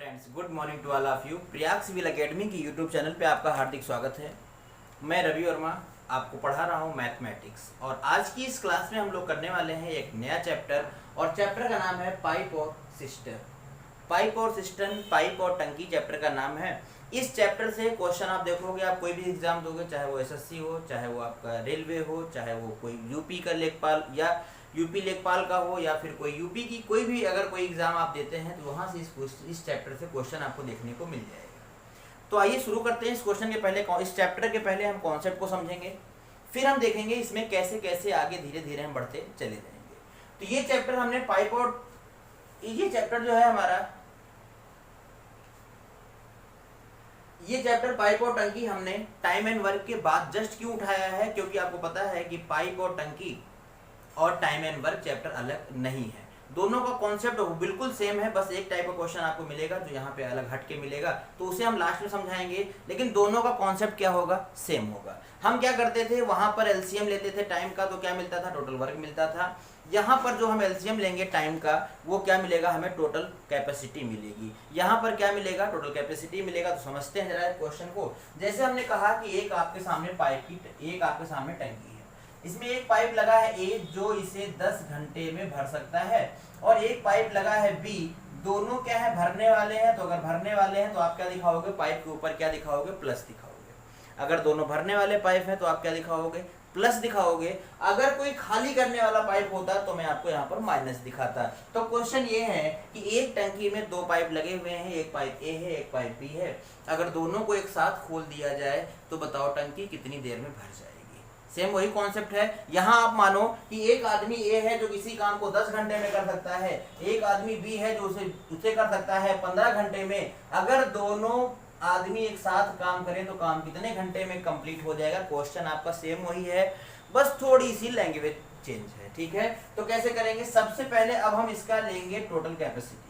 Friends, good morning to all of you. Prayag civil academy की YouTube channel पे आपका हार्दिक स्वागत है। मैं रवि वर्मा आपको पढ़ा रहा हूँ मैथमेटिक्स, और आज की इस क्लास में हम लोग करने वाले हैं एक नया चैप्टर, और चैप्टर का नाम है पाइप और सिस्टम। पाइप और सिस्टम, पाइप और टंकी चैप्टर का नाम है। इस चैप्टर से क्वेश्चन आप देखोगे, आप कोई भी एग्जाम दोगे, चाहे वो एसएससी हो, चाहे वो आपका रेलवे हो, चाहे वो कोई यूपी का लेखपाल या यूपी लेखपाल का हो, या फिर कोई यूपी की कोई भी अगर कोई एग्जाम आप देते हैं तो वहाँ से इस चैप्टर से क्वेश्चन आपको देखने को मिल जाएगा। तो आइए शुरू करते हैं। इस क्वेश्चन के पहले, इस चैप्टर के पहले हम कॉन्सेप्ट को समझेंगे, फिर हम देखेंगे इसमें कैसे कैसे आगे धीरे धीरे हम बढ़ते चले जाएंगे। तो ये चैप्टर हमने पाइप और ये चैप्टर जो है हमारा, ये चैप्टर पाइप और टंकी हमने टाइम एंड वर्क के बाद जस्ट क्यों उठाया है, क्योंकि आपको पता है कि पाइप और टंकी और टाइम एंड वर्क चैप्टर अलग नहीं है। दोनों का कॉन्सेप्ट बिल्कुल सेम है, बस एक टाइप का क्वेश्चन आपको मिलेगा जो यहाँ पे अलग हट के मिलेगा, तो उसे हम लास्ट में समझाएंगे। लेकिन दोनों का कॉन्सेप्ट क्या होगा, सेम होगा। हम क्या करते थे, वहां पर एलसीएम लेते थे टाइम का, तो क्या मिलता था, टोटल वर्क मिलता था। यहाँ पर जो हम एलसीएम लेंगे टाइम का, वो क्या मिलेगा, हमें टोटल कैपेसिटी मिलेगी। यहाँ पर क्या मिलेगा, टोटल कैपेसिटी मिलेगा। तो समझते हैं जरा क्वेश्चन को। जैसे हमने कहा कि एक आपके सामने पाइप की, एक आपके सामने टंकी है, इसमें एक पाइप लगा है ए जो इसे 10 घंटे में भर सकता है, और एक पाइप लगा है बी। दोनों क्या है, भरने वाले हैं। तो अगर भरने वाले हैं तो आप क्या दिखाओगे, पाइप के ऊपर क्या दिखाओगे, प्लस दिखाओगे। अगर दोनों भरने वाले पाइप हैं तो आप क्या दिखाओगे, प्लस दिखाओगे। अगर कोई खाली करने वाला पाइप होता तो मैं आपको यहाँ पर माइनस दिखाता। तो क्वेश्चन ये है कि एक टंकी में दो पाइप लगे हुए हैं, एक पाइप ए है, एक पाइप बी है। अगर दोनों को एक साथ खोल दिया जाए तो बताओ टंकी कितनी देर में भर जाएगी। सेम वही कॉन्सेप्ट है। यहाँ आप मानो कि एक आदमी ए है जो किसी काम को 10 घंटे में कर सकता है, एक आदमी बी है जो उसे कर सकता है 15 घंटे में। अगर दोनों आदमी एक साथ काम करें तो काम कितने घंटे में कंप्लीट हो जाएगा। क्वेश्चन आपका सेम वही है, बस थोड़ी सी लैंग्वेज चेंज है। ठीक है, तो कैसे करेंगे, सबसे पहले अब हम इसका लेंगे टोटल कैपेसिटी।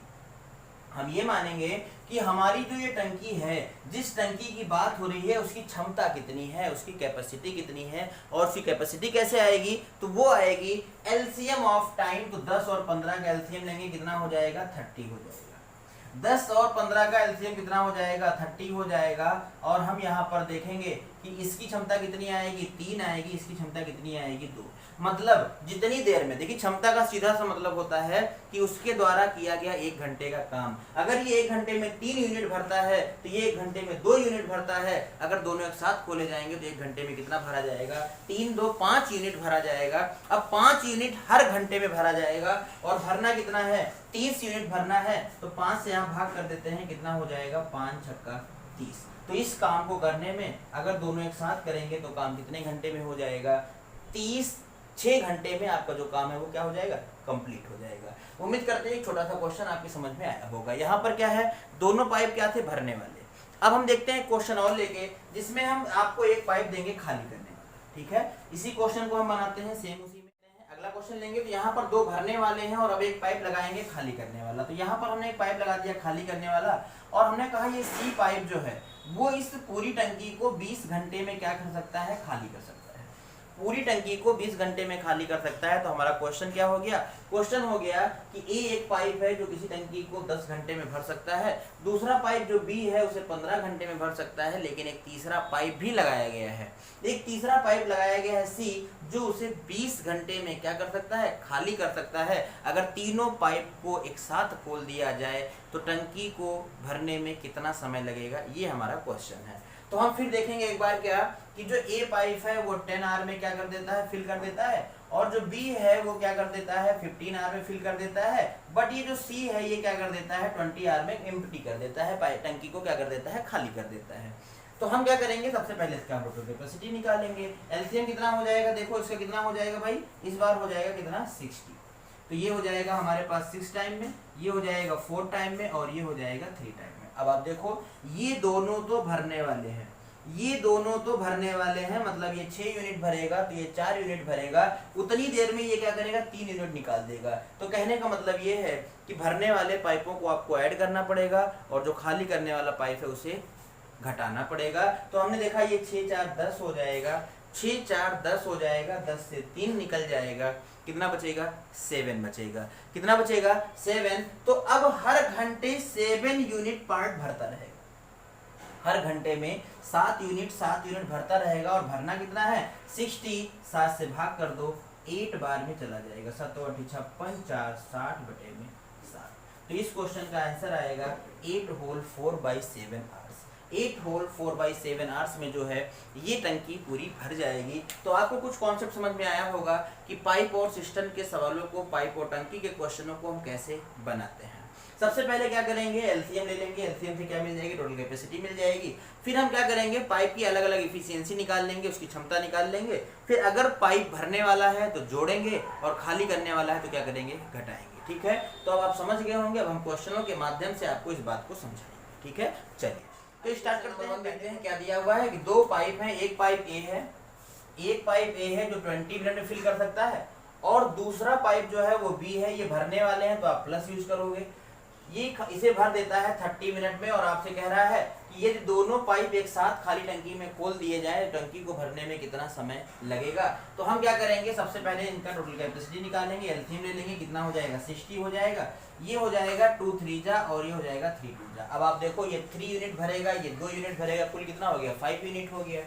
हम ये मानेंगे कि हमारी जो ये टंकी है, जिस टंकी की बात हो रही है, उसकी क्षमता कितनी है, उसकी कैपेसिटी कितनी है। और उसकी कैपेसिटी कैसे आएगी, तो वो आएगी एलसीएम ऑफ टाइम। तो 10 और 15 का एलसीएम लेंगे, कितना हो जाएगा, 30 हो जाएगा। 10 और 15 का एलसीएम कितना हो जाएगा, 30 हो जाएगा। और हम यहाँ पर देखेंगे कि इसकी क्षमता कितनी आएगी, 3 आएगी। इसकी क्षमता कितनी आएगी, 2। मतलब जितनी देर में, देखिए क्षमता का सीधा सा मतलब होता है कि उसके द्वारा किया गया 1 घंटे का काम। अगर ये 1 घंटे में 3 यूनिट भरता है तो ये 1 घंटे में 2 यूनिट भरता है। अगर दोनों एक साथ खोले जाएंगे तो 1 घंटे में कितना भरा जाएगा, 3 2 5 यूनिट भरा जाएगा। अब 5 यूनिट हर घंटे में भरा जाएगा, और भरना कितना है, 30 यूनिट भरना है। तो 5 से यहाँ भाग कर देते हैं, कितना हो जाएगा, 5 छक्का 30। तो इस काम को करने में अगर दोनों एक साथ करेंगे तो काम कितने घंटे में हो जाएगा, 6 घंटे में आपका जो काम है वो क्या हो जाएगा, कंप्लीट हो जाएगा। उम्मीद करते हैं एक छोटा सा क्वेश्चन आपकी समझ में आया होगा। यहाँ पर क्या है, दोनों पाइप क्या थे, भरने वाले। अब हम देखते हैं क्वेश्चन और लेके, जिसमें हम आपको एक पाइप देंगे खाली करने वाला। ठीक है, इसी क्वेश्चन को हम बनाते हैं सेम उसी में। अगला क्वेश्चन लेंगे, तो यहाँ पर 2 भरने वाले हैं और अब एक पाइप लगाएंगे खाली करने वाला। तो यहाँ पर हमने एक पाइप लगा दिया खाली करने वाला, और हमने कहा ये सी पाइप जो है वो इस पूरी टंकी को 20 घंटे में क्या कर सकता है, खाली कर सकता है। पूरी टंकी को 20 घंटे में खाली कर सकता है। तो हमारा क्वेश्चन क्या हो गया, क्वेश्चन हो गया कि ए एक पाइप है जो किसी टंकी को 10 घंटे में भर सकता है, दूसरा पाइप जो बी है उसे 15 घंटे में भर सकता है, लेकिन एक तीसरा पाइप भी लगाया गया है। एक तीसरा पाइप लगाया गया है सी, जो उसे 20 घंटे में क्या कर सकता है, खाली कर सकता है। अगर तीनों पाइप को एक साथ खोल दिया जाए तो टंकी को भरने में कितना समय लगेगा, ये हमारा क्वेश्चन है। तो हम फिर देखेंगे एक बार क्या, कि जो ए पाइप है वो 10 आवर में क्या कर देता है, फिल कर देता है, और जो बी है वो क्या कर देता है, 15 आवर में फिल कर देता है। बट ये जो सी है ये क्या कर देता है, 20 आवर में एम्प्टी कर देता है, टंकी को क्या कर देता है, खाली कर देता है। तो हम क्या करेंगे, सबसे पहले इसका टोटल कैपेसिटी निकालेंगे। एलसीएम कितना हो जाएगा, देखो इसका कितना हो जाएगा भाई, इस बार हो जाएगा कितना, 60। तो ये हो जाएगा हमारे पास 6 टाइम में, ये हो जाएगा 4 टाइम में, और ये हो जाएगा 3 टाइम में। अब आप देखो ये दोनों तो भरने वाले हैं, ये दोनों तो भरने वाले हैं, मतलब ये 6 यूनिट भरेगा तो ये 4 यूनिट भरेगा। उतनी देर में ये क्या करेगा, 3 यूनिट निकाल देगा। तो कहने का मतलब ये है कि भरने वाले पाइपों को आपको ऐड करना पड़ेगा, और जो खाली करने वाला पाइप है उसे घटाना पड़ेगा। तो हमने देखा ये 6 4 10 हो जाएगा, 6 4 10 हो जाएगा, 10 से 3 निकल जाएगा, कितना बचेगा 7 बचेगा। कितना बचेगा 7। तो अब हर घंटे 7 यूनिट पार्ट भरता रहेगा, हर घंटे में 7 यूनिट भरता रहेगा। और भरना कितना है 60, 7 से भाग कर दो, 8 बार में चला जाएगा। 7 8 56 4 60 बटे में 7। तो इस क्वेश्चन का आंसर आएगा 8 होल 4/7 आवर्स। 8 होल 4/7 आवर्स में जो है ये टंकी पूरी भर जाएगी। तो आपको कुछ कॉन्सेप्ट समझ में आया होगा कि पाइप और सिस्टम के सवालों को, पाइप और टंकी के क्वेश्चनों को हम कैसे बनाते हैं। सबसे पहले क्या करेंगे, एलसीएम ले लेंगे। एलसीएम से क्या मिल जाएगी, टोटल कैपेसिटी मिल जाएगी। फिर हम क्या करेंगे, पाइप की अलग अलग इफिशियंसी निकाल लेंगे, उसकी क्षमता निकाल लेंगे। फिर अगर पाइप भरने वाला है तो जोड़ेंगे, और खाली करने वाला है तो क्या करेंगे, घटाएंगे। ठीक है, तो अब आप समझ गए होंगे। अब हम क्वेश्चनों के माध्यम से आपको इस बात को समझाएंगे। ठीक है, चलिए तो स्टार्ट करते हैं। देखते हैं क्या दिया हुआ है कि 2 पाइप हैं। एक पाइप ए है जो 20 मिनट में फिल कर सकता है, और दूसरा पाइप जो है वो बी है, ये भरने वाले हैं तो आप प्लस यूज करोगे। ये इसे भर देता है 30 मिनट में, और आपसे कह रहा है कि ये दोनों पाइप एक साथ खाली टंकी में खोल दिए जाए, टंकी को भरने में कितना समय लगेगा। तो हम क्या करेंगे, सबसे पहले इनका टोटल कैपेसिटी निकालेंगे। एलसीएम ले लेंगे, कितना हो जाएगा 60 हो जाएगा। ये हो जाएगा 2 3 जा, और ये हो जाएगा 3 2 जा। अब आप देखो, ये 3 यूनिट भरेगा, ये 2 यूनिट भरेगा, कुल कितना हो गया 5 यूनिट हो गया।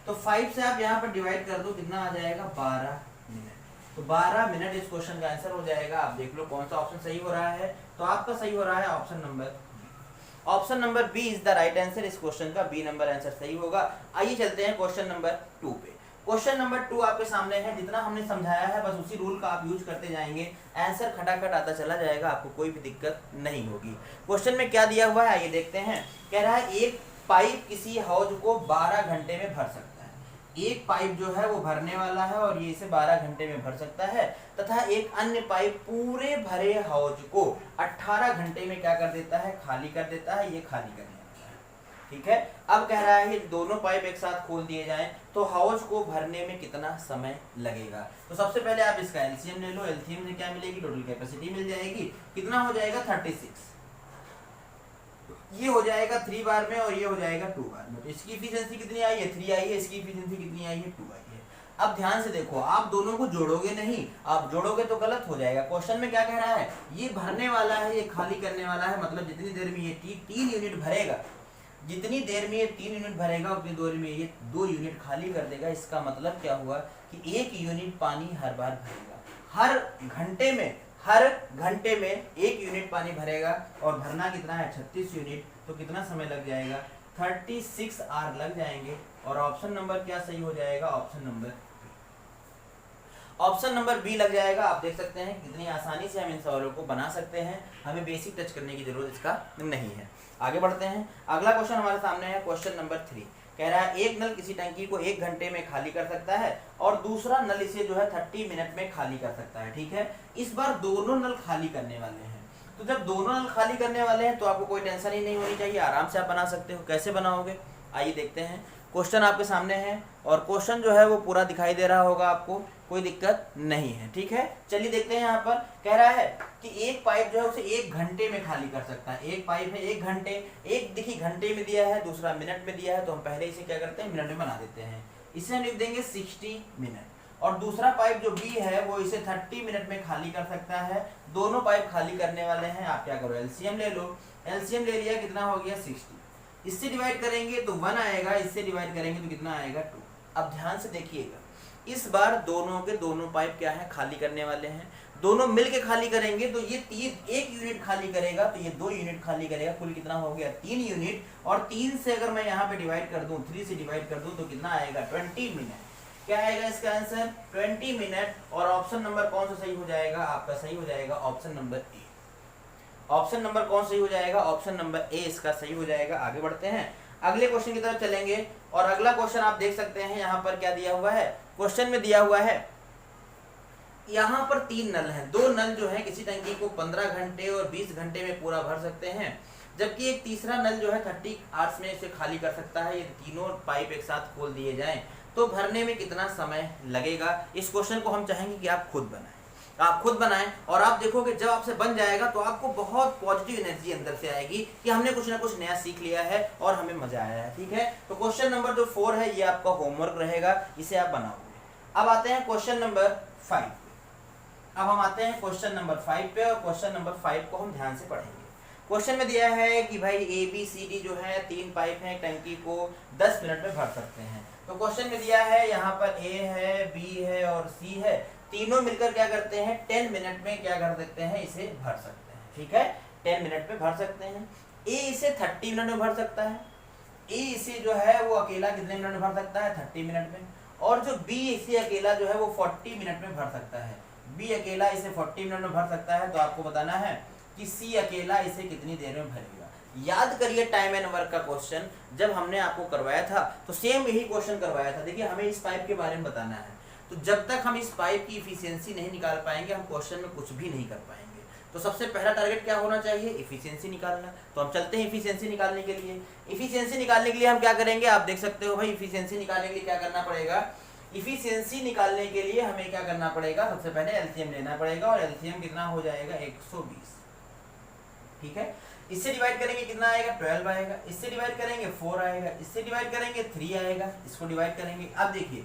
तो 5 से आप यहाँ पर डिवाइड कर दो, कितना आ जाएगा 12 मिनट। तो 12 मिनट इस क्वेश्चन का आंसर हो जाएगा। आप देख लो कौन सा ऑप्शन सही हो रहा है। तो आपका सही हो रहा है option number B is the right answer. इस क्वेश्चन का बी नंबर आंसर सही होगा। आइए चलते हैं क्वेश्चन नंबर 2 पे। क्वेश्चन नंबर 2 आपके सामने है। जितना हमने समझाया है बस उसी रूल का आप यूज करते जाएंगे, आंसर खटाखट आता चला जाएगा, आपको कोई भी दिक्कत नहीं होगी। क्वेश्चन में क्या दिया हुआ है आइए देखते हैं। कह रहा है एक पाइप किसी हौज को 12 घंटे में भर सकता है। एक पाइप जो है वो भरने वाला है और ये इसे 12 घंटे में भर सकता है, तथा एक अन्य पाइप पूरे भरे हौज को 18 घंटे में क्या कर देता है, खाली कर देता है। ये खाली करने वाला है। ठीक है, अब कह रहा है दोनों पाइप एक साथ खोल दिए जाएं तो हौज को भरने में कितना समय लगेगा। तो सबसे पहले आप इसका एलसीएम ले लो। एलसीएम में क्या मिलेगी, टोटल कैपेसिटी मिल जाएगी। कितना हो जाएगा 36। ये हो जाएगा 3 बार में और ये हो जाएगा 2 बार में। तो इसकी एफिशिएंसी कितनी आई है 3 आई है, इसकी एफिशिएंसी कितनी आई है 2 आई है। अब ध्यान से देखो, आप दोनों को जोड़ोगे नहीं, आप जोड़ोगे तो गलत हो जाएगा। क्वेश्चन में क्या कह रहा है, ये भरने वाला है, ये खाली करने वाला है। मतलब जितनी देर में ये 3 यूनिट भरेगा, जितनी देर में ये 3 यूनिट भरेगा उतनी देर में ये 2 यूनिट खाली कर देगा। इसका मतलब क्या हुआ कि 1 यूनिट पानी हर बार भरेगा। हर घंटे में 1 यूनिट पानी भरेगा, और भरना कितना है 36 यूनिट। तो कितना समय लग जाएगा 36 आवर लग जाएंगे। और ऑप्शन नंबर क्या सही हो जाएगा, ऑप्शन नंबर बी लग जाएगा। आप देख सकते हैं कितनी आसानी से हम इन सवालों को बना सकते हैं, हमें बेसिक टच करने की जरूरत इसका नहीं है। आगे बढ़ते हैं। अगला क्वेश्चन हमारे सामने है क्वेश्चन नंबर 3। कह रहा है एक नल किसी टंकी को 1 घंटे में खाली कर सकता है, और दूसरा नल इसे जो है 30 मिनट में खाली कर सकता है। ठीक है, इस बार दोनों नल खाली करने वाले हैं। तो जब दोनों नल खाली करने वाले हैं तो आपको कोई टेंशन ही नहीं होनी चाहिए, आराम से आप बना सकते हो। कैसे बनाओगे आइए देखते हैं। क्वेश्चन आपके सामने है, और क्वेश्चन जो है वो पूरा दिखाई दे रहा होगा आपको, कोई दिक्कत नहीं है। ठीक है, चलिए देखते हैं। यहाँ पर कह रहा है कि एक पाइप जो है उसे 1 घंटे में खाली कर सकता है। एक पाइप है 1 घंटे, एक देखिए घंटे में दिया है, दूसरा मिनट में दिया है, तो हम पहले इसे क्या करते हैं मिनट में बना देते हैं। इसे हम लिख देंगे 60 मिनट। और दूसरा पाइप जो बी है वो इसे 30 मिनट में खाली कर सकता है। दोनों पाइप खाली करने वाले हैं। आप क्या करो एलसीएम ले लो। एलसीएम ले लिया, कितना हो गया 60। इससे डिवाइड करेंगे तो 1 आएगा, इससे डिवाइड करेंगे तो कितना आएगा 2। अब ध्यान से देखिएगा, इस बार दोनों पाइप क्या है खाली करने वाले हैं। दोनों मिलके खाली करेंगे तो ये 1 यूनिट खाली करेगा, तो ये 2 यूनिट खाली करेगा। कुल कितना हो गया 3 यूनिट। और 3 से अगर मैं यहाँ पे डिवाइड कर दूं, 3 से डिवाइड कर दूं तो कितना आएगा 20 मिनट। क्या आएगा इसका आंसर 20 मिनट। और ऑप्शन नंबर कौन सा सही हो जाएगा, आपका सही हो जाएगा option number A. Option number कौन सही हो जाएगा, ऑप्शन नंबर ए इसका सही हो जाएगा। आगे बढ़ते हैं, अगले क्वेश्चन की तरफ चलेंगे। और अगला क्वेश्चन आप देख सकते हैं यहाँ पर क्या दिया हुआ है। क्वेश्चन में दिया हुआ है यहाँ पर 3 नल हैं। 2 नल जो है किसी टंकी को 15 घंटे और 20 घंटे में पूरा भर सकते हैं, जबकि एक तीसरा नल जो है 30 आवर्स में इसे खाली कर सकता है। ये तीनों पाइप एक साथ खोल दिए जाएं तो भरने में कितना समय लगेगा। इस क्वेश्चन को हम चाहेंगे कि आप खुद बनाएं। आप खुद बनाएं और आप देखोगे जब आपसे बन जाएगा तो आपको बहुत पॉजिटिव एनर्जी अंदर से आएगी कि हमने कुछ ना कुछ नया सीख लिया है और हमें मजा आया है। ठीक है, तो क्वेश्चन नंबर जो 4 है ये आपका होमवर्क रहेगा, इसे आप बनाओगे। अब आते हैं क्वेश्चन नंबर 5 पे। अब हम आते हैं क्वेश्चन नंबर 5 पे और क्वेश्चन नंबर 5 को हम ध्यान से पढ़ेंगे। क्वेश्चन में दिया है कि भाई ABCD जो है 3 पाइप हैं, टंकी को 10 मिनट में भर सकते हैं। तो क्वेश्चन में दिया है यहाँ पर A है, B है और C है, तीनों मिलकर क्या करते हैं 10 मिनट में क्या कर सकते हैं, इसे भर सकते हैं। ठीक है, 10 मिनट में भर सकते हैं। A इसे 30 मिनट में भर सकता है, A इसे जो है वो अकेला कितने मिनट में भर सकता है 30 मिनट में, और जो B इसे अकेला जो है वो 40 मिनट में भर सकता है। B अकेला इसे 40 मिनट में भर सकता है, तो आपको बताना है कि C अकेला इसे कितनी देर में भरेगा। याद करिए टाइम एंड वर्क का क्वेश्चन जब हमने आपको करवाया था तो सेम यही क्वेश्चन करवाया था। देखिए हमें इस पाइप के बारे में बताना है, तो जब तक हम इस पाइप की इफिशियंसी नहीं निकाल पाएंगे हम क्वेश्चन में कुछ भी नहीं कर पाएंगे। तो सबसे पहला टारगेट क्या होना चाहिए, इफिशियंसी निकालना। तो हम चलते हैं इफिशियंसी निकालने के लिए। इफिशियंसी निकालने के लिए हम क्या करेंगे, आप देख सकते हो भाई इफिशियंसी निकालने के लिए क्या करना पड़ेगा। इफिशियंसी निकालने के लिए हमें क्या करना पड़ेगा, सबसे पहले एलसीएम लेना पड़ेगा और एलसीएम कितना हो जाएगा 120। ठीक है, इससे डिवाइड करेंगे कितना आएगा 12 आएगा, इससे डिवाइड करेंगे 4 आएगा, इससे डिवाइड करेंगे 3 आएगा, इसको डिवाइड करेंगे। अब देखिए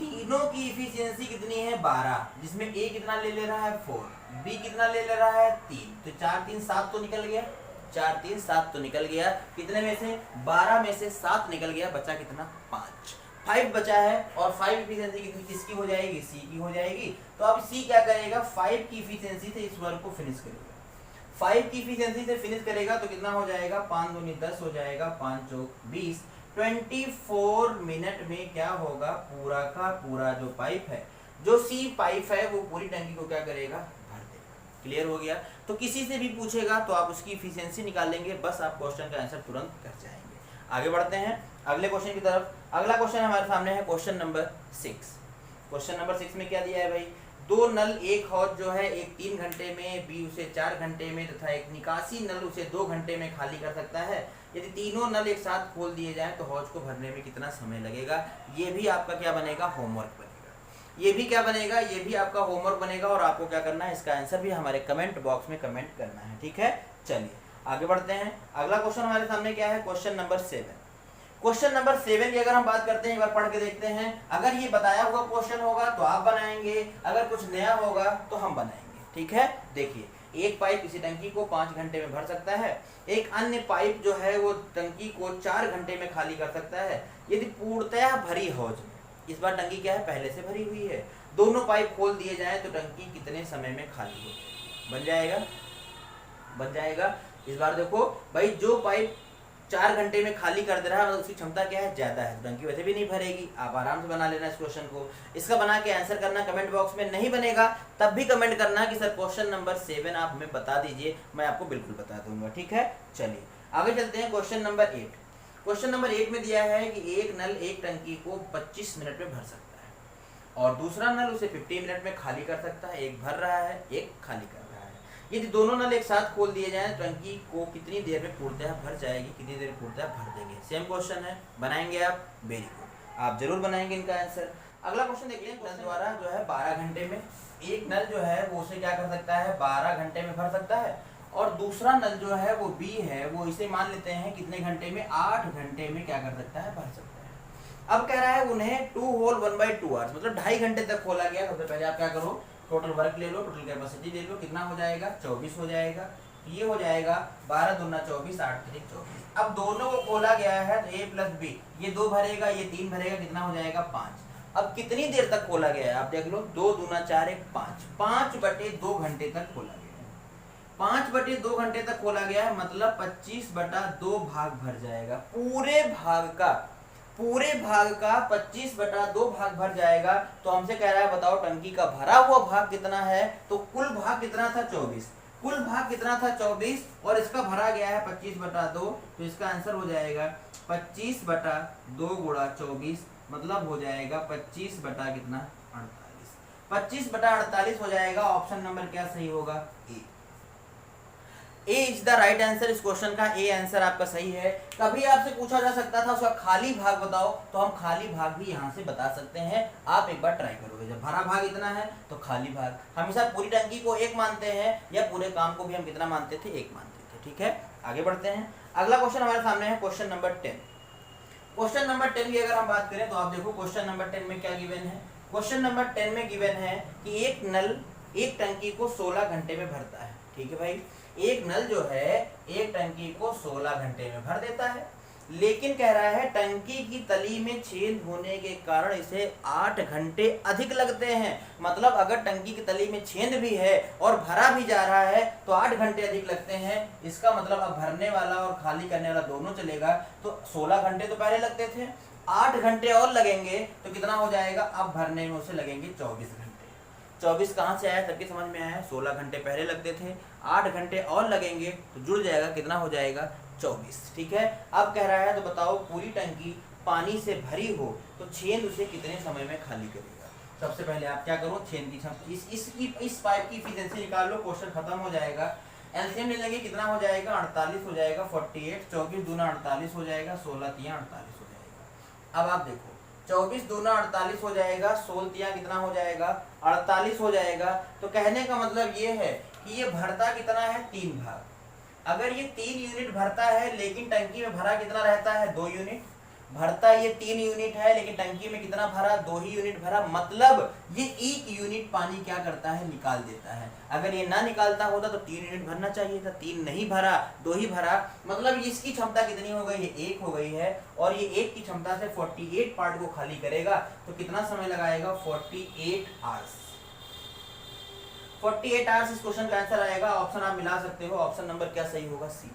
तीनों की इफिशियंसी कितनी है 12, जिसमें A कितना ले रहा है 4, B कितना ले रहा है 3, तो 4 3 7 तो निकल गया, 4 3 7 तो निकल गया। कितने में से 12 में से 7 निकल गया, बचा कितना 5 बचा है। और 5 इफिशियंसी कितनी किसकी हो जाएगी, C की हो जाएगी। तो अब C क्या करेगा 5 की इफिशियंसी से इस वर्क को फिनिश करेगा। 5 की इफिशियंसी से फिनिश करेगा तो कितना हो जाएगा 5 दूनी 10 हो जाएगा, 5 चौक 20, 24 मिनट में क्या होगा पूरा का पूरा जो पाइप है, जो C पाइप है वो पूरी टंकी को क्या करेगा भर देगा। क्लियर हो गया। तो किसी से भी पूछेगा तो आप उसकी इफिशियंसी निकाल लेंगे, बस आप क्वेश्चन का आंसर तुरंत कर जाएंगे। आगे बढ़ते हैं अगले क्वेश्चन की तरफ। अगला क्वेश्चन हमारे सामने है क्वेश्चन नंबर 6। क्वेश्चन नंबर 6 में क्या दिया है भाई, 2 नल, एक हौज जो है एक 3 घंटे में, B उसे 4 घंटे में तथा एक निकासी नल उसे 2 घंटे में खाली कर सकता है। यदि तीनों नल एक साथ खोल दिए जाएं तो हौज को भरने में कितना समय लगेगा। ये भी आपका क्या बनेगा होमवर्क बनेगा, ये भी क्या बनेगा, ये भी आपका होमवर्क बनेगा और आपको क्या करना है इसका आंसर भी हमारे कमेंट बॉक्स में कमेंट करना है। ठीक है, चलिए आगे बढ़ते हैं। अगला क्वेश्चन हमारे सामने क्या है, क्वेश्चन नंबर 7। क्वेश्चन नंबर 7 की अगर हम बात करते हैं, एक बार पढ़ के देखते हैं। अगर ये बताया हुआ क्वेश्चन होगा तो आप बनाएंगे, अगर कुछ नया होगा तो हम बनाएंगे। ठीक है, देखिए एक पाइप इसी टंकी को 5 घंटे में भर सकता है, एक अन्य पाइप जो है वो टंकी को 4 घंटे में खाली कर सकता है। यदि पूर्णतः भरी हौज में, इस बार टंकी क्या है पहले से भरी हुई है, दोनों पाइप खोल दिए जाएं तो टंकी कितने समय में खाली हो बन जाएगा, बन जाएगा। इस बार देखो भाई जो पाइप 4 घंटे में खाली कर दे रहा है उसकी क्षमता क्या है ज्यादा है, टंकी वैसे भी नहीं भरेगी। आप आराम से बना लेना इस क्वेश्चन को, इसका बना के आंसर करना कमेंट बॉक्स में। नहीं बनेगा तब भी कमेंट करना कि सर क्वेश्चन नंबर 7 आप हमें बता दीजिए, मैं आपको बिल्कुल बता दूंगा। ठीक है, चलिए आगे चलते हैं क्वेश्चन नंबर 8। क्वेश्चन नंबर 8 में दिया है कि एक नल एक टंकी को 25 मिनट में भर सकता है और दूसरा नल उसे 50 मिनट में खाली कर सकता है। एक भर रहा है, एक खाली कर रहा है। यदि दोनों नल एक साथ खोल दिए जाएं टंकी को कितनी देर में पूर्णतः भर जाएगी, कितनी देर पूर्णतः भर देंगे। सेम क्वेश्चन है, बनाएंगे आप, वेरी गुड, आप जरूर बनाएंगे इनका आंसर। अगला क्वेश्चन देख लें। नल द्वारा जो है 12 घंटे में, एक नल जो है वो उसे क्या कर सकता है 12 घंटे में भर सकता है और दूसरा नल जो है वो B है वो इसे मान लेते हैं कितने घंटे में, 8 घंटे में क्या कर सकता है भर सकता है। अब कह रहा है उन्हें 2 होल 1/2 आवर्स मतलब 2.5 घंटे तक खोला गया। सबसे पहले आप क्या करो, टोटल वर्क ले लो, टोटल कैपेसिटी ले लो, कितना हो जाएगा 24 हो जाएगा। तो ये हो जाएगा 12 दूना 24, 8 3 24। अब दोनों को खोला गया है तो A प्लस B, ये 2 भरेगा ये 3 भरेगा, कितना हो जाएगा 5। अब कितनी देर तक खोला गया है आप देख लो, 2 दूना 4 1 5, 5/2 घंटे तक खोला गया है। 5/2 घंटे तक खोला गया है मतलब 25/2 भाग भर जाएगा। पूरे भाग का 25/2 भाग भर जाएगा। तो हमसे कह रहा है बताओ टंकी का भरा हुआ भाग कितना है, तो कुल भाग कितना था 24, कुल भाग कितना था 24 और इसका भरा गया है 25/2, तो इसका आंसर हो जाएगा 25/2 गुणा 24 मतलब हो जाएगा 25 बटा कितना 48, 25/48 हो जाएगा। ऑप्शन नंबर क्या सही होगा, ए। ए इज द राइट आंसर। इस क्वेश्चन का ए आंसर आपका सही है। कभी आपसे पूछा जा सकता था उसका खाली भाग बताओ, तो हम खाली भाग भी यहाँ से बता सकते हैं। आप एक बार ट्राई करोगे, जब भरा भाग इतना है तो खाली भाग, हमेशा पूरी टंकी को एक मानते हैं या पूरे काम को भी हम कितना मानते थे, एक मानते थे। ठीक है, आगे बढ़ते हैं। अगला क्वेश्चन हमारे सामने है क्वेश्चन नंबर 10। क्वेश्चन नंबर 10 की अगर हम बात करें तो आप देखो क्वेश्चन नंबर 10 में क्या गिवन है। क्वेश्चन नंबर 10 में गिवन है कि एक नल एक टंकी को 16 घंटे में भरता है। ठीक है भाई, एक नल जो है एक टंकी को 16 घंटे में भर देता है, लेकिन कह रहा है टंकी की तली में छेद होने के कारण इसे 8 घंटे अधिक लगते हैं। मतलब अगर टंकी की तली में छेद भी है और भरा भी जा रहा है तो 8 घंटे अधिक लगते हैं। इसका मतलब अब भरने वाला और खाली करने वाला दोनों चलेगा, तो 16 घंटे तो पहले लगते थे, 8 घंटे और लगेंगे तो कितना हो जाएगा, अब भरने में उसे लगेंगे 24 घंटे। 24 कहाँ से आया, सबकी समझ में आया। 16 घंटे पहले लगते थे, 8 घंटे और लगेंगे तो जुड़ जाएगा, कितना हो जाएगा, 24। ठीक है, अब कह रहा है तो बताओ पूरी टंकी पानी से भरी हो तो छेद उसे कितने समय में खाली करेगा। सबसे पहले आप क्या करो, छेद की क्षमता, इस पाइप की एफिशिएंसी निकाल लो, क्वेश्चन खत्म हो जाएगा। एलसीएम ले लेंगे, कितना हो जाएगा, 48 हो जाएगा, 48, 24 दूना 48 हो जाएगा, 16 तिया 48 हो जाएगा। अब आप देखो 24 दूना 48 हो जाएगा, 16 तिया कितना हो जाएगा, 48 हो जाएगा। तो कहने का मतलब ये है कि ये भरता कितना है, 3 भाग। अगर ये 3 यूनिट भरता है लेकिन टंकी में भरा कितना रहता है, 2 यूनिट। भरता ये 3 यूनिट है लेकिन टंकी में कितना भरा, 2 ही यूनिट भरा। मतलब ये 1 यूनिट पानी क्या करता है, निकाल देता है। अगर ये ना निकालता होता तो 3 यूनिट भरना चाहिए था, 3 नहीं भरा, 2 ही भरा। मतलब इसकी क्षमता कितनी हो गई, ये 1 हो गई है, और ये 1 की क्षमता से 48 पार्ट को खाली करेगा। तो कितना समय लगाएगा, 48 आवर्स। 48 आवर्स इस क्वेश्चन का आंसर आएगा। ऑप्शन आप मिला सकते हो, ऑप्शन नंबर क्या सही होगा, सी।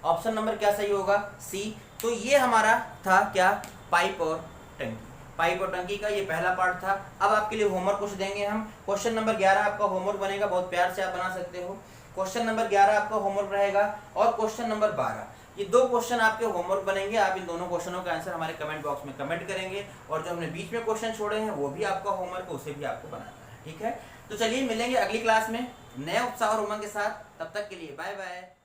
ऑप्शन नंबर क्या सही होगा, सी। तो ये हमारा था क्या, पाइप और टंकी। पाइप और टंकी का ये पहला पार्ट था। अब आपके लिए होमवर्क कुछ देंगे हम। क्वेश्चन नंबर 11 आपका होमवर्क बनेगा, बहुत प्यार से आप बना सकते हो। क्वेश्चन नंबर 11 आपका होमवर्क रहेगा, और क्वेश्चन नंबर 12, ये 2 क्वेश्चन आपके होमवर्क बनेंगे। आप इन दोनों क्वेश्चनों का आंसर हमारे कमेंट बॉक्स में कमेंट करेंगे, और जो हमने बीच में क्वेश्चन छोड़े हैं वो भी आपका होमवर्क है, उसे भी आपको बनाना है। ठीक है, तो चलिए मिलेंगे अगली क्लास में नए उत्साह और उमंग के साथ। तब तक के लिए बाय बाय।